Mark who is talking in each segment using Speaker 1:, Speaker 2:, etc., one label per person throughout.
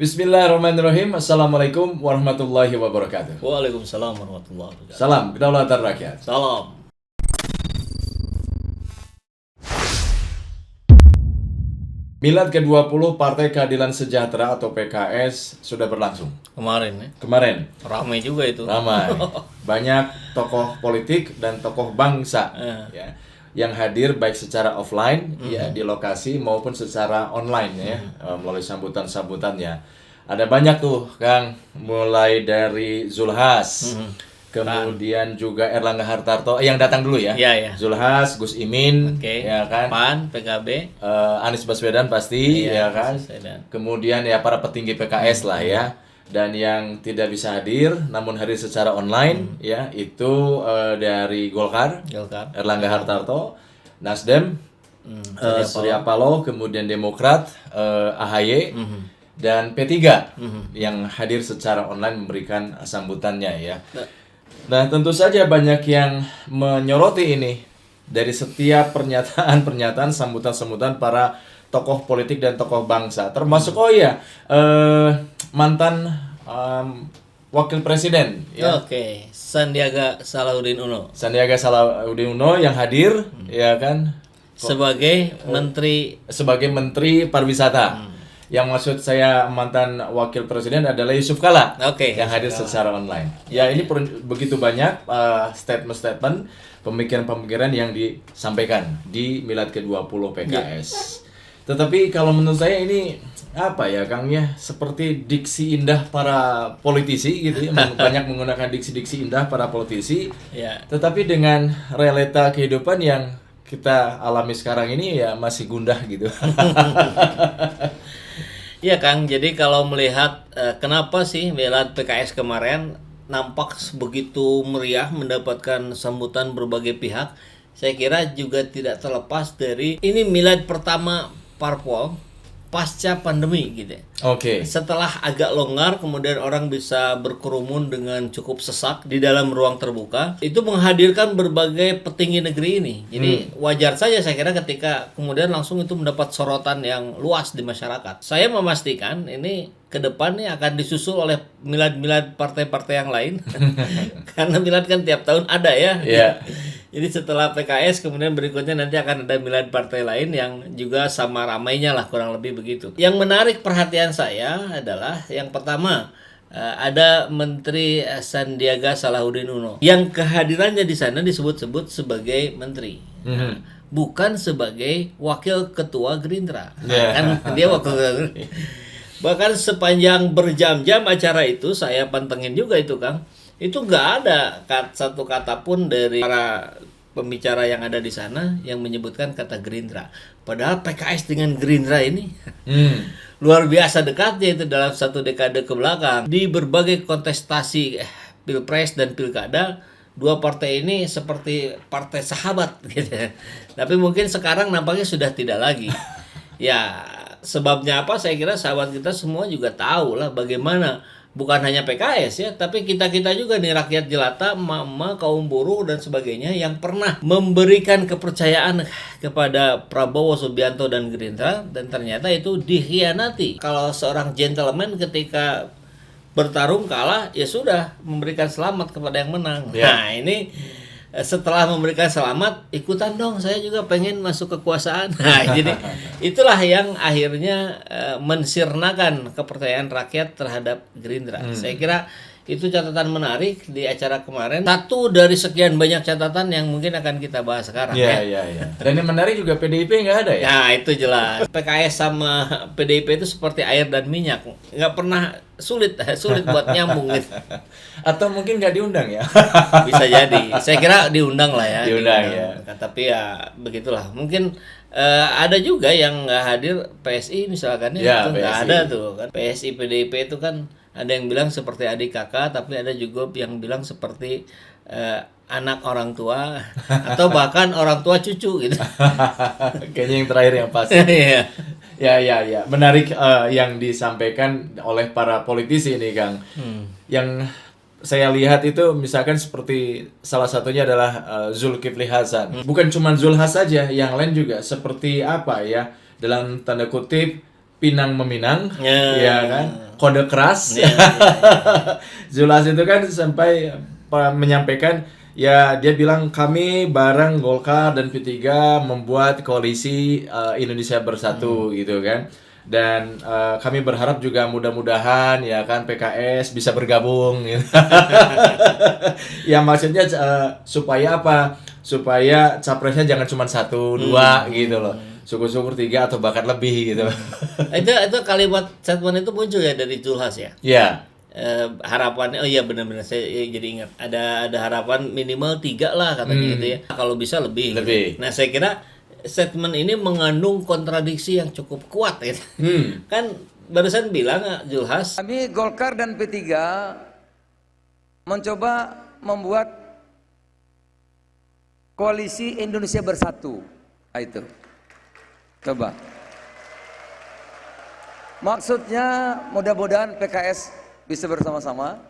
Speaker 1: Bismillahirrahmanirrahim. Assalamualaikum warahmatullahi wabarakatuh.
Speaker 2: Waalaikumsalam warahmatullahi wabarakatuh.
Speaker 1: Salam kedaulatan rakyat.
Speaker 2: Salam.
Speaker 1: Milad ke-20 Partai Keadilan Sejahtera atau PKS sudah berlangsung. Kemarin.
Speaker 2: Ramai juga itu.
Speaker 1: Ramai. Banyak tokoh politik dan tokoh bangsa ya, yang hadir baik secara offline ya di lokasi maupun secara online ya, melalui sambutan-sambutannya. Ada banyak tuh Kang, mulai dari Zulhas, kemudian juga Erlangga Hartarto yang datang dulu ya.
Speaker 2: Iya.
Speaker 1: Zulhas, Gus Imin,
Speaker 2: Oke.
Speaker 1: ya kan.
Speaker 2: PAN, PKB,
Speaker 1: Anies Baswedan pasti,
Speaker 2: Iya,
Speaker 1: ya kan.
Speaker 2: Baswedan.
Speaker 1: Kemudian ya para petinggi PKS lah ya. Dan yang tidak bisa hadir namun hadir secara online ya itu dari Golkar, Erlangga Hartarto, Nasdem, Surya Paloh, kemudian Demokrat, AHY, dan P3 yang hadir secara online memberikan sambutannya ya. Nah, tentu saja banyak yang menyoroti ini dari setiap pernyataan-pernyataan sambutan-sambutan para tokoh politik dan tokoh bangsa, termasuk mantan wakil presiden ya.
Speaker 2: Oke. Sandiaga Salahuddin Uno
Speaker 1: yang hadir ya kan
Speaker 2: sebagai menteri
Speaker 1: pariwisata. Yang maksud saya mantan wakil presiden adalah Yusuf Kala,
Speaker 2: Oke,
Speaker 1: yang hadir secara online. Ya, ini begitu banyak statement-statement, pemikiran-pemikiran yang disampaikan di Milad ke-20 PKS. Tetapi kalau menurut saya ini apa ya Kang ya, seperti diksi indah para politisi gitu ya, banyak menggunakan diksi-diksi indah para politisi.
Speaker 2: Ya.
Speaker 1: Tetapi dengan realita kehidupan yang kita alami sekarang ini ya masih gundah gitu.
Speaker 2: Iya Kang, jadi kalau melihat kenapa sih Milad PKS kemarin nampak begitu meriah mendapatkan sambutan berbagai pihak, saya kira juga tidak terlepas dari ini Milad pertama parpol pasca pandemi gitu.
Speaker 1: Oke.
Speaker 2: Setelah agak longgar, kemudian orang bisa berkerumun dengan cukup sesak di dalam ruang terbuka. Itu menghadirkan berbagai petinggi negeri ini. Jadi wajar saja saya kira ketika kemudian langsung itu mendapat sorotan yang luas di masyarakat. Saya memastikan ini ke depannya akan disusul oleh milad-milad partai-partai yang lain. Karena milad kan tiap tahun ada ya.
Speaker 1: Iya.
Speaker 2: Jadi setelah PKS kemudian berikutnya nanti akan ada milad partai lain yang juga sama ramainya lah, kurang lebih begitu. Yang menarik perhatian saya adalah yang pertama ada Menteri Sandiaga Salahuddin Uno yang kehadirannya di sana disebut-sebut sebagai menteri. Bukan sebagai wakil ketua Gerindra. Kan dia wakil ketua Gerindra. Bahkan sepanjang berjam-jam acara itu saya pantengin juga itu Kang. Itu nggak ada satu kata pun dari para pembicara yang ada di sana yang menyebutkan kata Gerindra. Padahal PKS dengan Gerindra ini luar biasa dekatnya itu dalam satu dekade ke belakang. Di berbagai kontestasi pilpres dan pilkada, dua partai ini seperti partai sahabat gitu. Tapi mungkin sekarang nampaknya sudah tidak lagi. Ya, sebabnya apa? Saya kira sahabat kita semua juga tahu lah bagaimana. Bukan hanya PKS ya, tapi kita-kita juga nih rakyat jelata, emak-emak, kaum buruh dan sebagainya yang pernah memberikan kepercayaan kepada Prabowo Subianto dan Gerindra dan ternyata itu dikhianati. Kalau seorang gentleman ketika bertarung kalah ya sudah memberikan selamat kepada yang menang. Nah, ini setelah memberikan selamat, ikutan dong saya juga pengen masuk kekuasaan. Nah, jadi itulah yang akhirnya mensirnakan kepercayaan rakyat terhadap Gerindra. Saya kira itu catatan menarik di acara kemarin. Satu dari sekian banyak catatan yang mungkin akan kita bahas sekarang.
Speaker 1: Iya. Dan yang menarik juga PDIP nggak ada ya?
Speaker 2: Nah, itu jelas. PKS sama PDIP itu seperti air dan minyak. Nggak pernah sulit buat nyambung gitu.
Speaker 1: Atau mungkin nggak diundang ya?
Speaker 2: Bisa jadi. Saya kira diundang lah ya.
Speaker 1: Diundang ya.
Speaker 2: Tapi ya begitulah. Mungkin ada juga yang nggak hadir, PSI misalkan
Speaker 1: Ya,
Speaker 2: itu nggak
Speaker 1: PSI.
Speaker 2: ada tuh kan. PSI PDIP itu kan ada yang bilang seperti adik kakak, tapi ada juga yang bilang seperti anak orang tua atau bahkan orang tua cucu gitu.
Speaker 1: Kayaknya yang terakhir yang pas.
Speaker 2: Iya.
Speaker 1: Ya. Menarik yang disampaikan oleh para politisi ini Kang. Yang saya lihat itu misalkan seperti salah satunya adalah Zulkifli Hasan. Bukan cuma Zulhas saja, yang lain juga seperti apa ya, dalam tanda kutip pinang meminang, ya kan? kode keras. Zulhas itu kan sampai menyampaikan, ya dia bilang kami bareng Golkar dan P3 membuat koalisi Indonesia Bersatu gitu kan. Dan kami berharap juga mudah-mudahan ya kan PKS bisa bergabung gitu. Ya maksudnya supaya apa? Supaya capresnya jangan cuma 1, 2 gitu loh. Syukur-syukur 3 atau bahkan lebih gitu.
Speaker 2: Itu kalimat statement itu muncul ya dari Zulhas ya?
Speaker 1: Iya.
Speaker 2: Harapannya, oh iya benar-benar saya jadi ingat ada harapan minimal 3 lah katanya gitu ya. Kalau bisa lebih. Gitu. Nah saya kira statement ini mengandung kontradiksi yang cukup kuat gitu. Kan barusan bilang Zulhas,
Speaker 3: kami Golkar dan P3 mencoba membuat koalisi Indonesia Bersatu. Nah, itu. Coba. Maksudnya mudah-mudahan PKS bisa bersama-sama.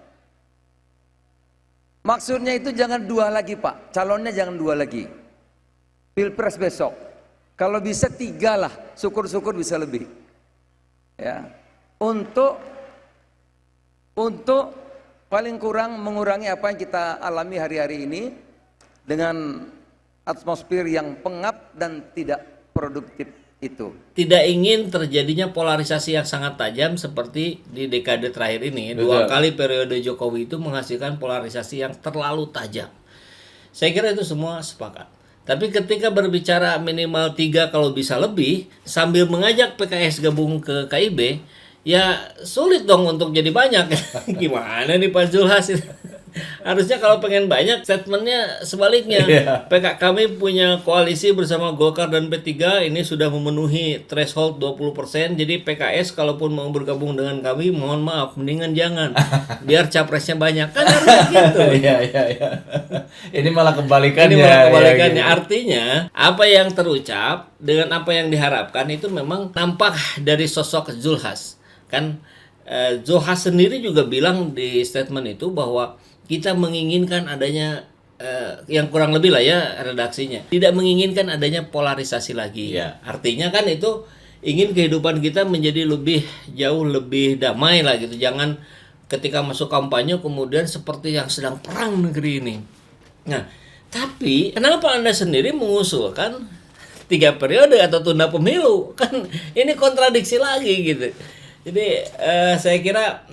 Speaker 3: Maksudnya itu jangan 2 lagi Pak, calonnya jangan 2 lagi. Pilpres besok, kalau bisa 3 lah, syukur-syukur bisa lebih. Ya, untuk paling kurang mengurangi apa yang kita alami hari-hari ini dengan atmosfer yang pengap dan tidak produktif itu.
Speaker 2: Tidak ingin terjadinya polarisasi yang sangat tajam seperti di dekade terakhir ini. 2 kali periode Jokowi itu menghasilkan polarisasi yang terlalu tajam. Saya kira itu semua sepakat. Tapi ketika berbicara minimal 3 kalau bisa lebih, sambil mengajak PKS gabung ke KIB, ya sulit dong untuk jadi banyak. Gimana nih Pak Zulhas? Harusnya kalau pengen banyak, statementnya sebaliknya. Kami punya koalisi bersama Golkar dan P3, ini sudah memenuhi threshold 20%. Jadi PKS kalaupun mau bergabung dengan kami, mohon maaf, mendingan jangan. Biar capresnya banyak. Kan harusnya gitu.
Speaker 1: Iya. Ini malah kebalikannya.
Speaker 2: Gitu. Artinya, apa yang terucap dengan apa yang diharapkan itu memang nampak dari sosok Zulhas. Kan Zulhas sendiri juga bilang di statement itu bahwa kita menginginkan adanya yang kurang lebih lah ya redaksinya, tidak menginginkan adanya polarisasi lagi. Artinya kan itu ingin kehidupan kita menjadi jauh lebih damai lah gitu. Jangan ketika masuk kampanye kemudian seperti yang sedang perang negeri ini. Nah, tapi kenapa Anda sendiri mengusulkan 3 periode atau tunda pemilu? Kan ini kontradiksi lagi gitu. Jadi saya kira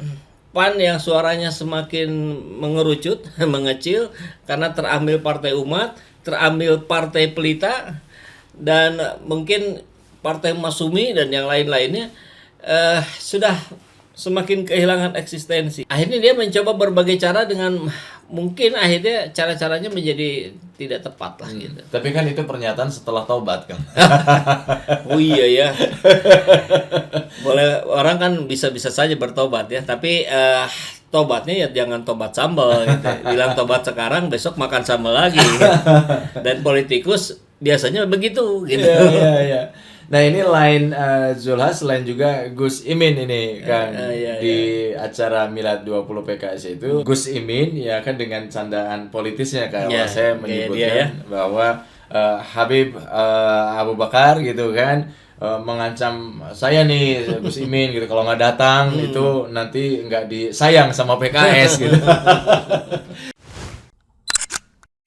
Speaker 2: PAN yang suaranya semakin mengerucut, mengecil karena terambil Partai Umat, terambil Partai Pelita, dan mungkin Partai Masumi dan yang lain-lainnya sudah semakin kehilangan eksistensi. Akhirnya dia mencoba berbagai cara dengan mungkin akhirnya cara-caranya menjadi tidak tepat lah gitu.
Speaker 1: Tapi kan itu pernyataan setelah taubat kan.
Speaker 2: Oh iya ya. Boleh, orang kan bisa-bisa saja bertobat ya, tapi tobatnya ya jangan tobat sambal gitu. Bilang tobat sekarang, besok makan sambal lagi. Gitu. Dan politikus biasanya begitu gitu.
Speaker 1: Iya. Nah ini lain Zulhas, selain juga Gus Imin ini kan di acara Milad 20 PKS itu Gus Imin ya kan dengan candaan politisnya kalau saya menyebutkan bahwa Habib Abu Bakar gitu kan mengancam saya nih Gus Imin gitu, kalau nggak datang itu nanti nggak disayang sama PKS gitu.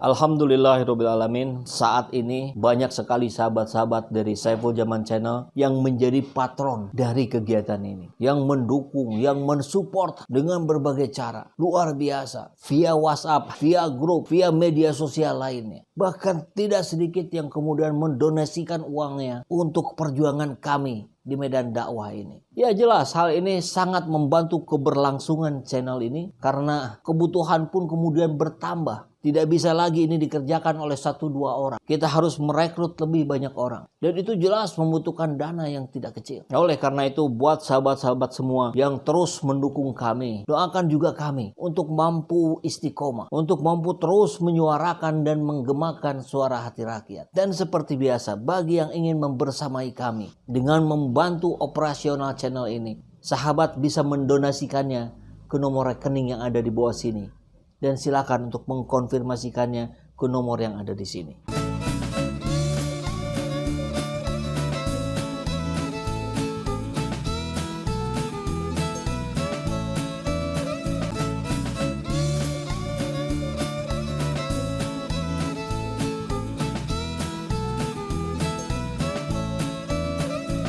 Speaker 2: Alhamdulillahirrabbilalamin, saat ini banyak sekali sahabat-sahabat dari Saiful Zaman Channel yang menjadi patron dari kegiatan ini, yang mendukung, yang mensupport dengan berbagai cara. Luar biasa, via WhatsApp, via grup, via media sosial lainnya. Bahkan tidak sedikit yang kemudian mendonasikan uangnya untuk perjuangan kami di medan dakwah ini. Ya jelas hal ini sangat membantu keberlangsungan channel ini karena kebutuhan pun kemudian bertambah. Tidak bisa lagi ini dikerjakan oleh 1-2 orang. Kita harus merekrut lebih banyak orang. Dan itu jelas membutuhkan dana yang tidak kecil. Oleh karena itu buat sahabat-sahabat semua yang terus mendukung kami, doakan juga kami untuk mampu istiqomah, untuk mampu terus menyuarakan dan menggemakan suara hati rakyat. Dan seperti biasa, bagi yang ingin membersamai kami dengan membantu operasional channel ini, sahabat bisa mendonasikannya ke nomor rekening yang ada di bawah sini. Dan silakan untuk mengkonfirmasikannya ke nomor yang ada di sini.